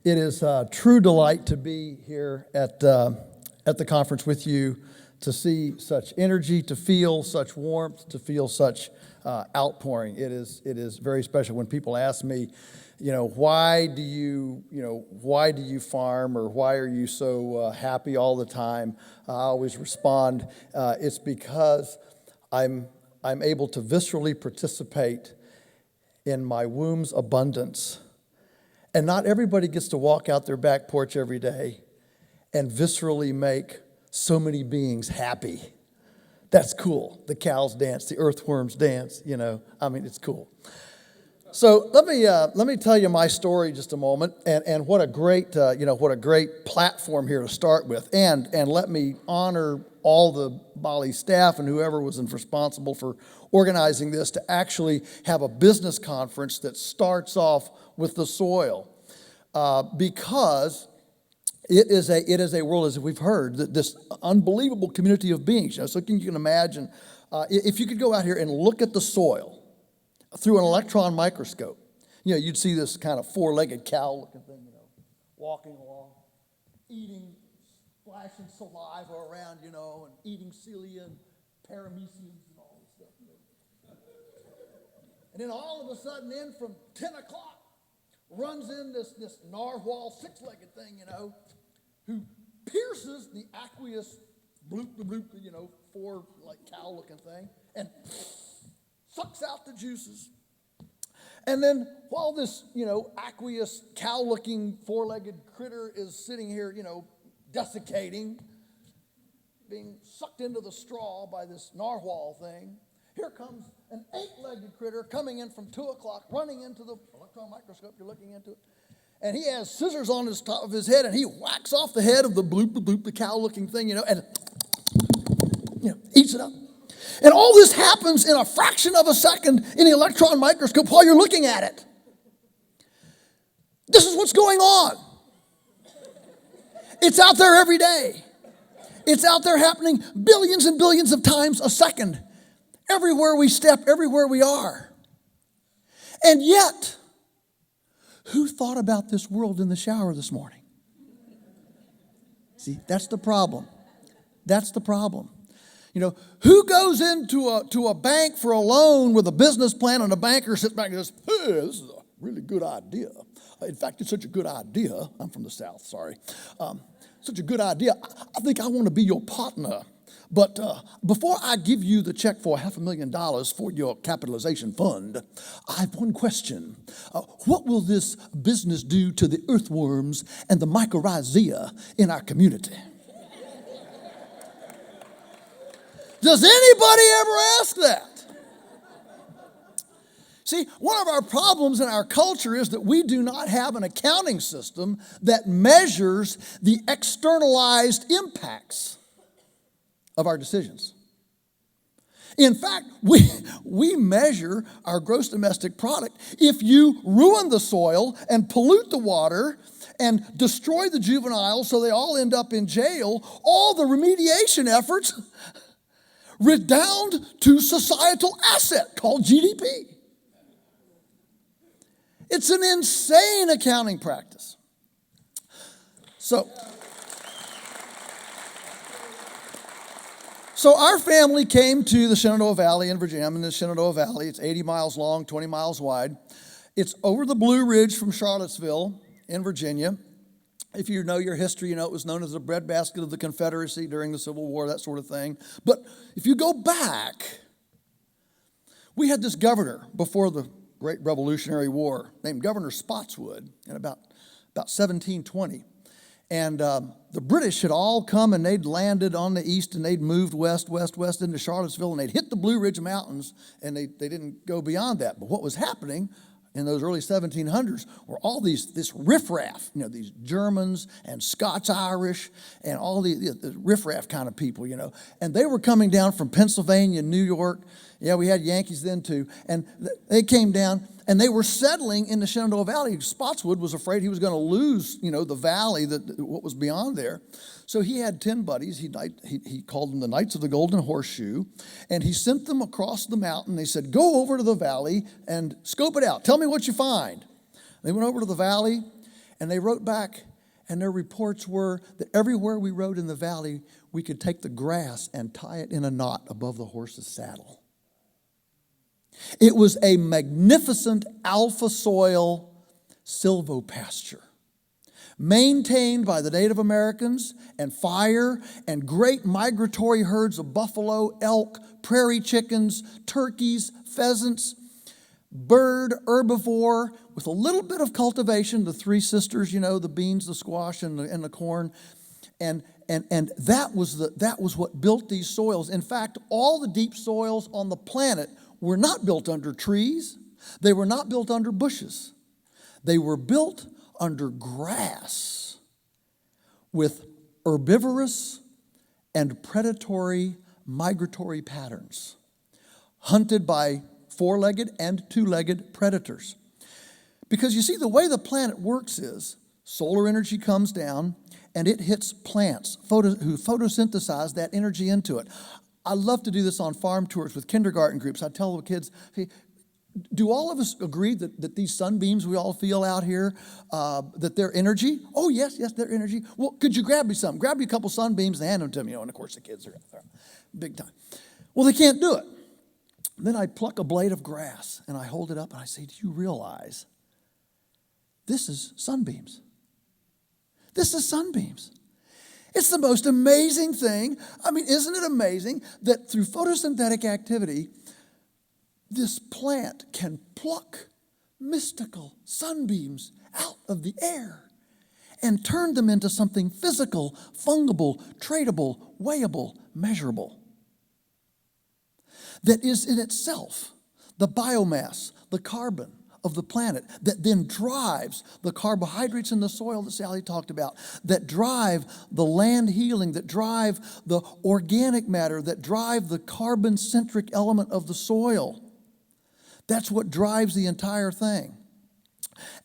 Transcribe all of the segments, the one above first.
It is a true delight to be here at the conference with you, to see such energy, to feel such warmth, to feel such outpouring. It is very special when people ask me, why do you farm, or why are you so happy all the time? I always respond, it's because I'm able to viscerally participate in my womb's abundance. And not everybody gets to walk out their back porch every day and viscerally make so many beings happy. That's cool. The cows dance, the earthworms dance, it's cool. So let me tell you my story just a moment, and what a great platform here to start with, and let me honor all the BALLE staff and whoever was responsible for organizing this to actually have a business conference that starts off with the soil, because it is a world, as we've heard, that this unbelievable community of beings. So you can imagine if you could go out here and look at the soil through an electron microscope. You'd see this kind of four-legged cow-looking thing, walking along, eating, splashing saliva around, and eating cilia and parameciums and all this stuff. And then all of a sudden, from 10 o'clock, runs in this narwhal, six-legged thing, who pierces the aqueous bloop, four cow-looking thing, and sucks out the juices. And then while this, aqueous cow-looking four-legged critter is sitting here, desiccating, being sucked into the straw by this narwhal thing, here comes an eight-legged critter coming in from 2 o'clock, running into the electron microscope. You're looking into it. And he has scissors on his top of his head, and he whacks off the head of the bloop, the cow-looking thing, and eats it up. And all this happens in a fraction of a second in the electron microscope while you're looking at it. This is what's going on. It's out there every day. It's out there happening billions and billions of times a second. Everywhere we step, everywhere we are. And yet, who thought about this world in the shower this morning? See, that's the problem. That's the problem. Who goes into a bank for a loan with a business plan, and a banker sits back and says, hey, this is a really good idea. In fact, it's such a good idea. I'm from the South, sorry. Such a good idea. I think I want to be your partner. But before I give you the check for $500,000 for your capitalization fund, I have one question. What will this business do to the earthworms and the mycorrhizae in our community? Does anybody ever ask that? See, one of our problems in our culture is that we do not have an accounting system that measures the externalized impacts of our decisions. In fact, we measure our gross domestic product. If you ruin the soil and pollute the water and destroy the juveniles so they all end up in jail, all the remediation efforts redound to societal asset called GDP. It's an insane accounting practice. So our family came to the Shenandoah Valley in Virginia. I'm in the Shenandoah Valley. It's 80 miles long, 20 miles wide. It's over the Blue Ridge from Charlottesville in Virginia. If you know your history, it was known as the breadbasket of the Confederacy during the Civil War, that sort of thing. But if you go back, we had this governor before the Great Revolutionary War named Governor Spotswood in about 1720. And the British had all come, and they'd landed on the east, and they'd moved west into Charlottesville, and they'd hit the Blue Ridge Mountains, and they didn't go beyond that. But what was happening in those early 1700s were all this riffraff, these Germans and Scots-Irish and all the riffraff kind of people, and they were coming down from Pennsylvania and New York. Yeah, we had Yankees then too, and they came down, and they were settling in the Shenandoah Valley. Spotswood was afraid he was going to lose, the valley, what was beyond there. So he had 10 buddies. He called them the Knights of the Golden Horseshoe, and he sent them across the mountain. They said, go over to the valley and scope it out. Tell me what you find. They went over to the valley, And they wrote back, and their reports were that everywhere we rode in the valley, we could take the grass and tie it in a knot above the horse's saddle. It was a magnificent alpha soil silvopasture, maintained by the Native Americans, and fire and great migratory herds of buffalo, elk, prairie chickens, turkeys, pheasants, bird, herbivore, with a little bit of cultivation, the three sisters, the beans, the squash, and the corn. And that was what built these soils. In fact, all the deep soils on the planet were not built under trees. They were not built under bushes. They were built under grass with herbivorous and predatory migratory patterns, hunted by four-legged and two-legged predators. Because you see, the way the planet works is solar energy comes down and it hits plants who photosynthesize that energy into it. I love to do this on farm tours with kindergarten groups. I tell the kids, hey, do all of us agree that these sunbeams we all feel out here, that they're energy? Oh, yes, they're energy. Well, could you grab me some? Grab me a couple sunbeams and hand them to me. And of course, the kids are big time. Well, they can't do it. Then I pluck a blade of grass and I hold it up and I say, do you realize this is sunbeams? This is sunbeams. It's the most amazing thing. I mean, isn't it amazing that through photosynthetic activity, this plant can pluck mystical sunbeams out of the air and turn them into something physical, fungible, tradable, weighable, measurable. That is in itself the biomass, the carbon of the planet that then drives the carbohydrates in the soil that Sally talked about, that drive the land healing, that drive the organic matter, that drive the carbon-centric element of the soil. That's what drives the entire thing.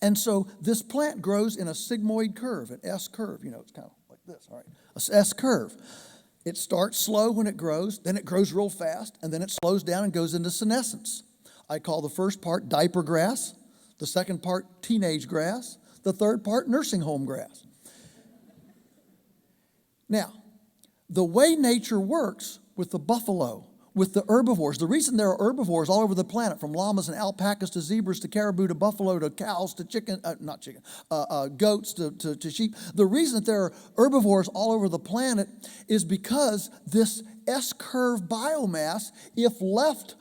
And so this plant grows in a sigmoid curve, an S curve. It's kind of like this, all right? An S curve. It starts slow when it grows, then it grows real fast, and then it slows down and goes into senescence. I call the first part diaper grass, the second part teenage grass, the third part nursing home grass. Now, the way nature works with the buffalo, with the herbivores, the reason there are herbivores all over the planet, from llamas and alpacas to zebras to caribou to buffalo to cows to goats to sheep, the reason that there are herbivores all over the planet is because this S-curve biomass, if left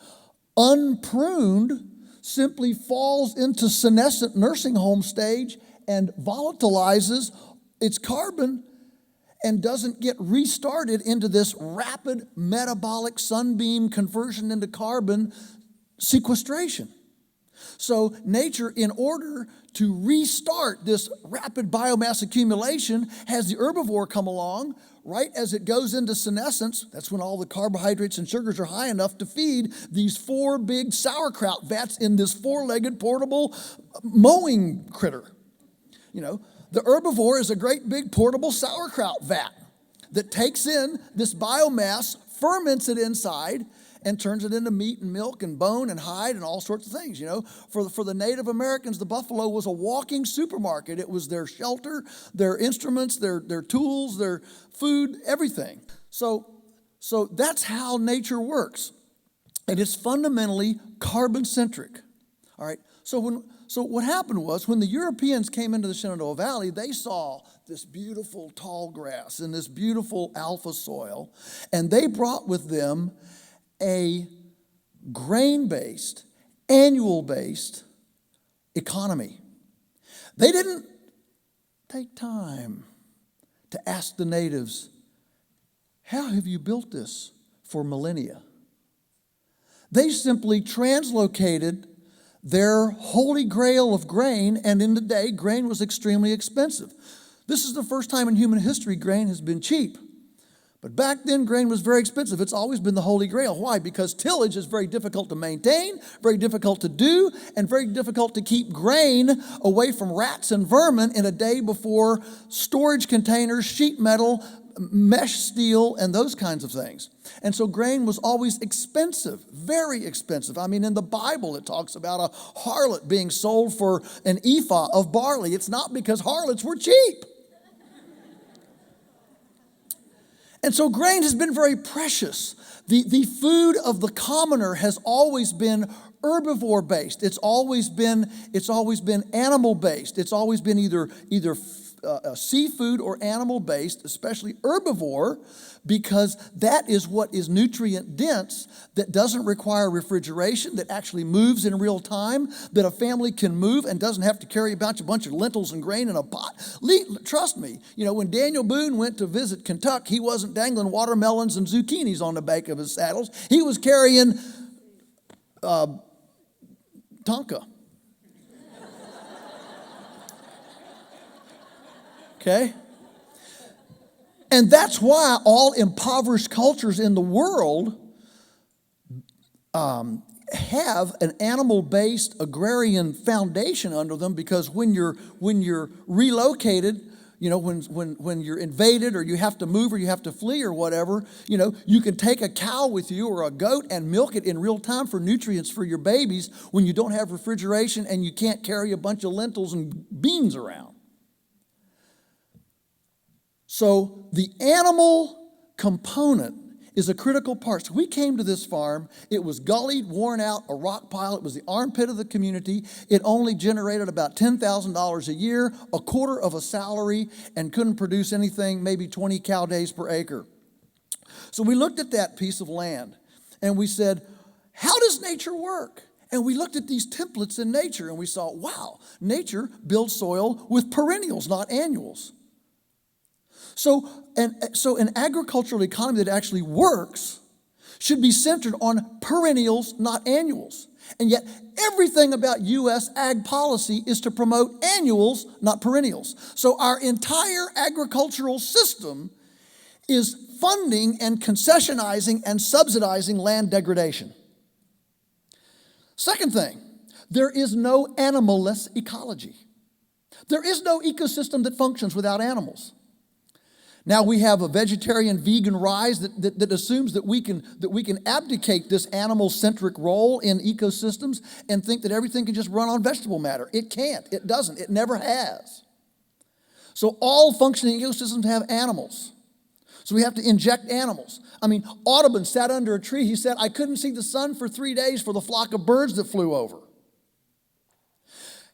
unpruned, simply falls into senescent nursing home stage and volatilizes its carbon and doesn't get restarted into this rapid metabolic sunbeam conversion into carbon sequestration. So nature, in order to restart this rapid biomass accumulation, has the herbivore come along right as it goes into senescence. That's when all the carbohydrates and sugars are high enough to feed these four big sauerkraut vats in this four-legged portable mowing critter. The herbivore is a great big portable sauerkraut vat that takes in this biomass, ferments it inside, and turns it into meat and milk and bone and hide and all sorts of things. For the Native Americans, the buffalo was a walking supermarket. It was their shelter, their instruments, their tools, their food, everything. So that's how nature works. And it's fundamentally carbon-centric. All right. So what happened was, when the Europeans came into the Shenandoah Valley, they saw this beautiful tall grass and this beautiful alpha soil, and they brought with them a grain-based, annual-based economy. They didn't take time to ask the natives, how have you built this for millennia? They simply translocated their holy grail of grain, and in the day, grain was extremely expensive. This is the first time in human history grain has been cheap. But back then, grain was very expensive. It's always been the holy grail. Why? Because tillage is very difficult to maintain, very difficult to do, and very difficult to keep grain away from rats and vermin in a day before storage containers, sheet metal, mesh steel and those kinds of things. And so grain was always expensive, very expensive. I mean, in the Bible, it talks about a harlot being sold for an ephah of barley. It's not because harlots were cheap. And so grain has been very precious. The food of the commoner has always been herbivore based. It's always been animal based. It's always been either seafood or animal based, especially herbivore, because that is what is nutrient dense, that doesn't require refrigeration, that actually moves in real time, that a family can move and doesn't have to carry about a bunch of lentils and grain in a pot. Trust me, when Daniel Boone went to visit Kentucky, he wasn't dangling watermelons and zucchinis on the back of his saddles. He was carrying Tonka. Okay? And that's why all impoverished cultures in the world have an animal-based agrarian foundation under them, because when you're relocated, when you're invaded or you have to move or you have to flee or whatever, you can take a cow with you or a goat and milk it in real time for nutrients for your babies when you don't have refrigeration and you can't carry a bunch of lentils and beans around. So the animal component is a critical part. So we came to this farm. It was gullied, worn out, a rock pile. It was the armpit of the community. It only generated about $10,000 a year, a quarter of a salary, and couldn't produce anything, maybe 20 cow days per acre. So we looked at that piece of land and we said, how does nature work? And we looked at these templates in nature and we saw, wow, nature builds soil with perennials, not annuals. So an agricultural economy that actually works should be centered on perennials, not annuals. And yet everything about U.S. ag policy is to promote annuals, not perennials. So our entire agricultural system is funding and concessionizing and subsidizing land degradation. Second thing, there is no animalless ecology. There is no ecosystem that functions without animals. Now we have a vegetarian vegan rise that assumes that we can abdicate this animal-centric role in ecosystems and think that everything can just run on vegetable matter. It can't. It doesn't. It never has. So all functioning ecosystems have animals. So we have to inject animals. I mean, Audubon sat under a tree. He said, I couldn't see the sun for 3 days for the flock of birds that flew over.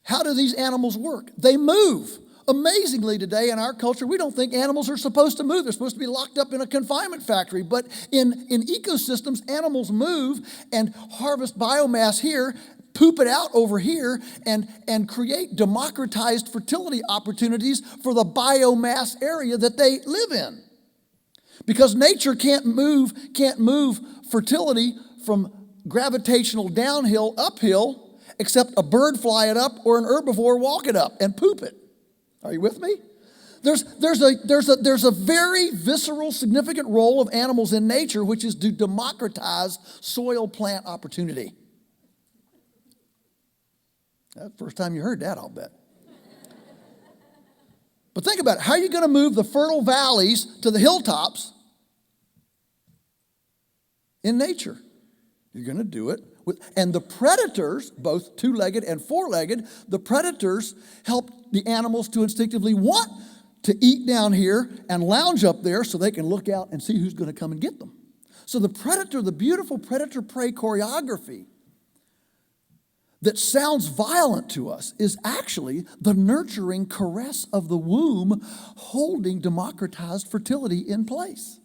How do these animals work? They move. Amazingly, today in our culture, we don't think animals are supposed to move. They're supposed to be locked up in a confinement factory. But in ecosystems, animals move and harvest biomass here, poop it out over here, and create democratized fertility opportunities for the biomass area that they live in. Because nature can't move fertility from gravitational downhill uphill, except a bird fly it up or an herbivore walk it up and poop it. Are you with me? There's a very visceral, significant role of animals in nature, which is to democratize soil plant opportunity. That's the first time you heard that, I'll bet. But think about it. How are you going to move the fertile valleys to the hilltops in nature? You're going to do it. And the predators, both two-legged and four-legged, the predators help the animals to instinctively want to eat down here and lounge up there so they can look out and see who's going to come and get them. So the predator, the beautiful predator-prey choreography that sounds violent to us is actually the nurturing caress of the womb holding democratized fertility in place.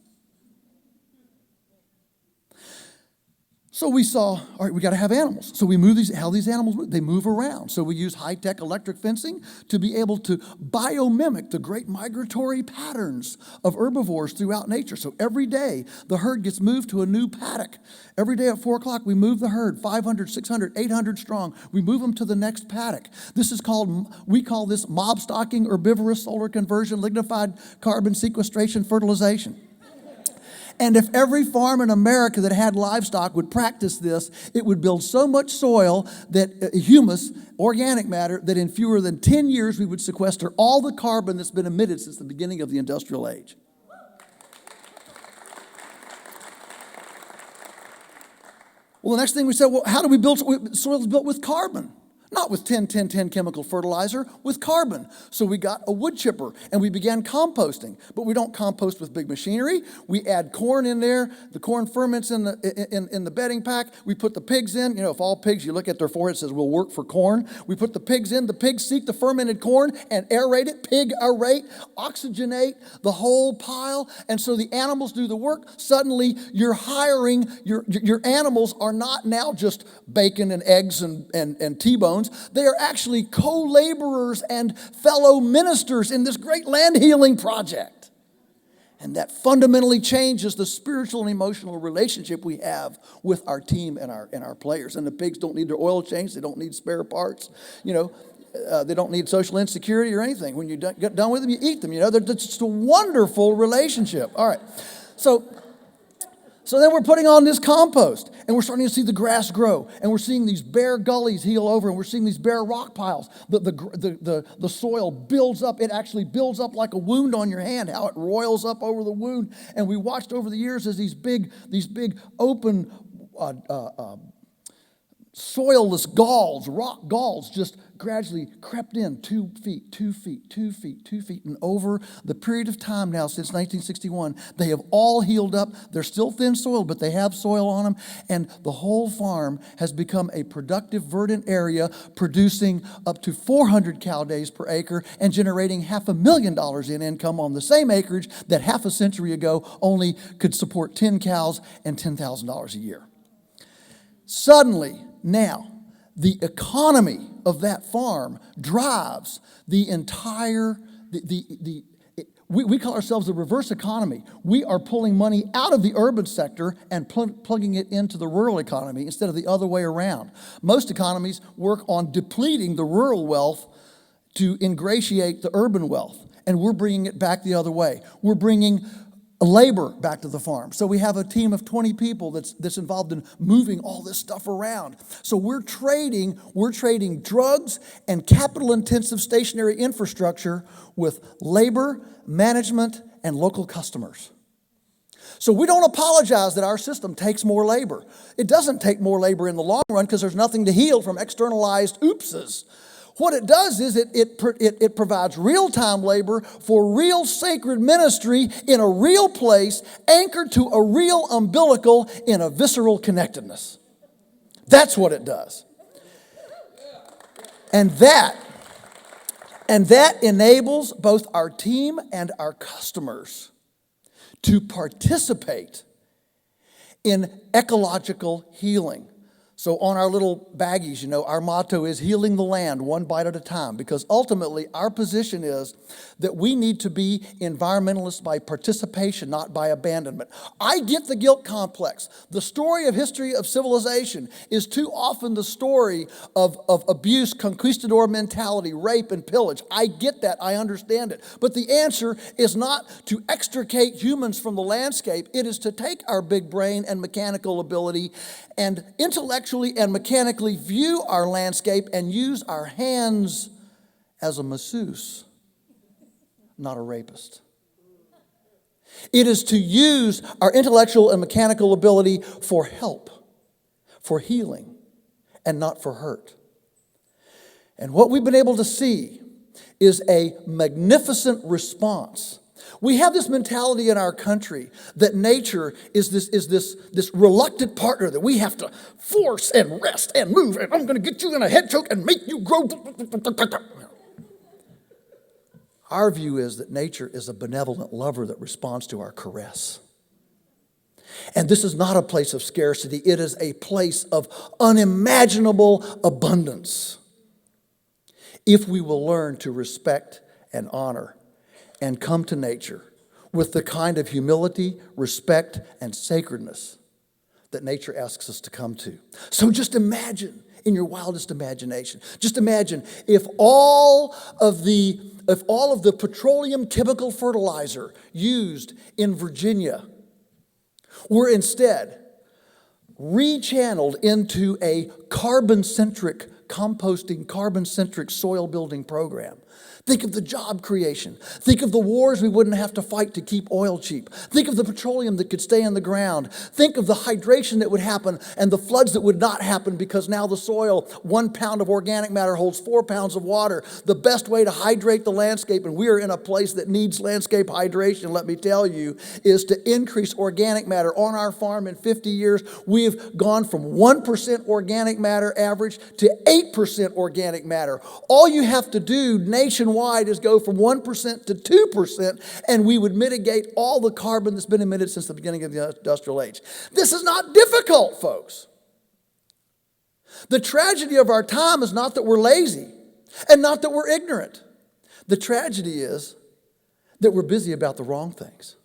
So we saw, all right, we got to have animals. So we move how these animals move. They move around. So we use high-tech electric fencing to be able to biomimic the great migratory patterns of herbivores throughout nature. So every day, the herd gets moved to a new paddock. Every day at 4 o'clock, we move the herd, 500, 600, 800 strong. We move them to the next paddock. We call this mob stocking, herbivorous solar conversion, lignified carbon sequestration, fertilization. And if every farm in America that had livestock would practice this, it would build so much soil, that humus, organic matter, that in fewer than 10 years we would sequester all the carbon that's been emitted since the beginning of the industrial age. Well, the next thing we said, well, how do we build soil? Is built with carbon. Not with 10-10-10 chemical fertilizer, with carbon. So we got a wood chipper and we began composting. But we don't compost with big machinery. We add corn in there. The corn ferments in the bedding pack. We put the pigs in. You know, if all pigs, you look at their forehead, it says, we'll work for corn. We put the pigs in. The pigs seek the fermented corn and aerate it, pig aerate, oxygenate the whole pile. And so the animals do the work. Suddenly, you're hiring, your animals are not now just bacon and eggs and T-bones. They are actually co-laborers and fellow ministers in this great land healing project. And that fundamentally changes the spiritual and emotional relationship we have with our team and our players. And the pigs don't need their oil changed. They don't need spare parts. You know, they don't need social insecurity or anything. When you get done with them, you eat them. You know, they're just a wonderful relationship. All right. So then we're putting on this compost, and we're starting to see the grass grow, and we're seeing these bare gullies heal over, and we're seeing these bare rock piles. The soil builds up. It actually builds up like a wound on your hand, how it roils up over the wound. And we watched over the years as these big open soilless galls, rock galls, just gradually crept in 2 feet, 2 feet, 2 feet, 2 feet. And over the period of time now, since 1961, they have all healed up. They're still thin soil, but they have soil on them. And the whole farm has become a productive, verdant area, producing up to 400 cow days per acre and generating $500,000 in income on the same acreage that half a century ago only could support 10 cows and $10,000 a year. Suddenly, now, the economy of that farm drives the entire, we call ourselves the reverse economy. We are pulling money out of the urban sector and plugging it into the rural economy instead of the other way around. Most economies work on depleting the rural wealth to ingratiate the urban wealth, and we're bringing it back the other way. We're bringing labor back to the farm. So we have a team of 20 people that's involved in moving all this stuff around. So we're trading drugs and capital-intensive stationary infrastructure with labor, management, and local customers. So we don't apologize that our system takes more labor. It doesn't take more labor in the long run because there's nothing to heal from externalized oopses. What it does is it provides real-time labor for real sacred ministry in a real place, anchored to a real umbilical in a visceral connectedness. That's what it does. And that enables both our team and our customers to participate in ecological healing. So on our little baggies, you know, our motto is healing the land one bite at a time, because ultimately our position is that we need to be environmentalists by participation, not by abandonment. I get the guilt complex. The story of history of civilization is too often the story of abuse, conquistador mentality, rape, and pillage. I get that. I understand it. But the answer is not to extricate humans from the landscape. It is to take our big brain and mechanical ability and intellectually and mechanically view our landscape and use our hands as a masseuse, not a rapist. It is to use our intellectual and mechanical ability for help, for healing, and not for hurt. And what we've been able to see is a magnificent response. We have this mentality in our country that nature is this reluctant partner that we have to force and rest and move, and I'm going to get you in a head choke and make you grow. Our view is that nature is a benevolent lover that responds to our caress. And this is not a place of scarcity. It is a place of unimaginable abundance. If we will learn to respect and honor and come to nature with the kind of humility, respect, and sacredness that nature asks us to come to. So just imagine, in your wildest imagination, just imagine if all of the petroleum chemical fertilizer used in Virginia were instead rechanneled into a carbon-centric composting, carbon-centric soil building program. Think of the job creation. Think of the wars we wouldn't have to fight to keep oil cheap. Think of the petroleum that could stay in the ground. Think of the hydration that would happen and the floods that would not happen because now the soil, 1 pound of organic matter holds 4 pounds of water. The best way to hydrate the landscape, and we are in a place that needs landscape hydration, let me tell you, is to increase organic matter. On our farm in 50 years, we have gone from 1% organic matter average to 8% organic matter. All you have to do nationwide is go from 1% to 2%, and we would mitigate all the carbon that's been emitted since the beginning of the industrial age. This is not difficult, folks. The tragedy of our time is not that we're lazy and not that we're ignorant. The tragedy is that we're busy about the wrong things.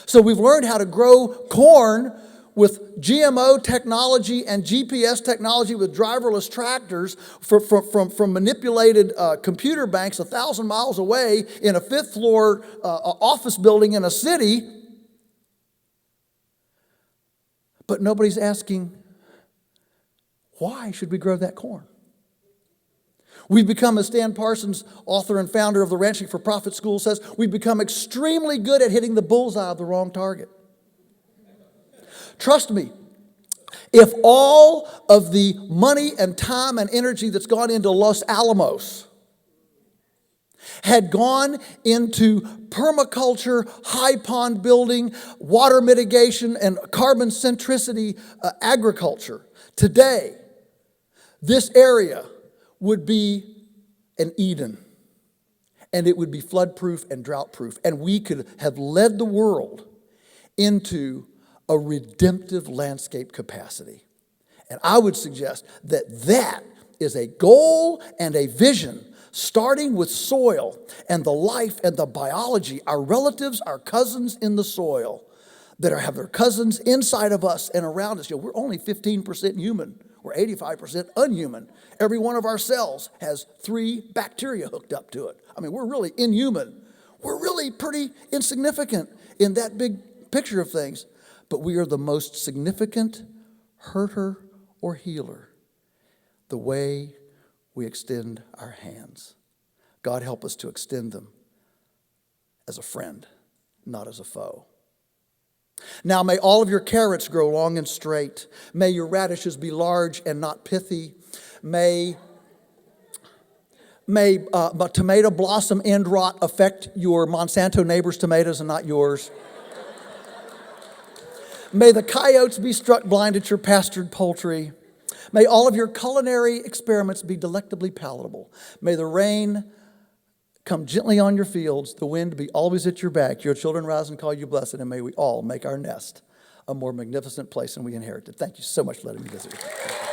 So we've learned how to grow corn with GMO technology and GPS technology with driverless tractors from manipulated computer banks 1,000 miles away in a fifth floor office building in a city. But nobody's asking, why should we grow that corn? We've become, as Stan Parsons, author and founder of the Ranching for Profit School, says, we've become extremely good at hitting the bullseye of the wrong target. Trust me, if all of the money and time and energy that's gone into Los Alamos had gone into permaculture, high pond building, water mitigation, and carbon centricity agriculture, today, this area would be an Eden. And it would be flood-proof and drought-proof. And we could have led the world into a redemptive landscape capacity. And I would suggest that that is a goal and a vision, starting with soil and the life and the biology, our relatives, our cousins in the soil that have their cousins inside of us and around us. You know, we're only 15% human. We're 85% unhuman. Every one of our cells has 3 bacteria hooked up to it. I mean, we're really inhuman. We're really pretty insignificant in that big picture of things. But we are the most significant hurter or healer the way we extend our hands. God help us to extend them as a friend, not as a foe. Now may all of your carrots grow long and straight. May your radishes be large and not pithy. May tomato blossom end rot affect your Monsanto neighbor's tomatoes and not yours. May the coyotes be struck blind at your pastured poultry. May all of your culinary experiments be delectably palatable. May the rain come gently on your fields, the wind be always at your back. Your children rise and call you blessed, and may we all make our nest a more magnificent place than we inherited. Thank you so much for letting me visit with you.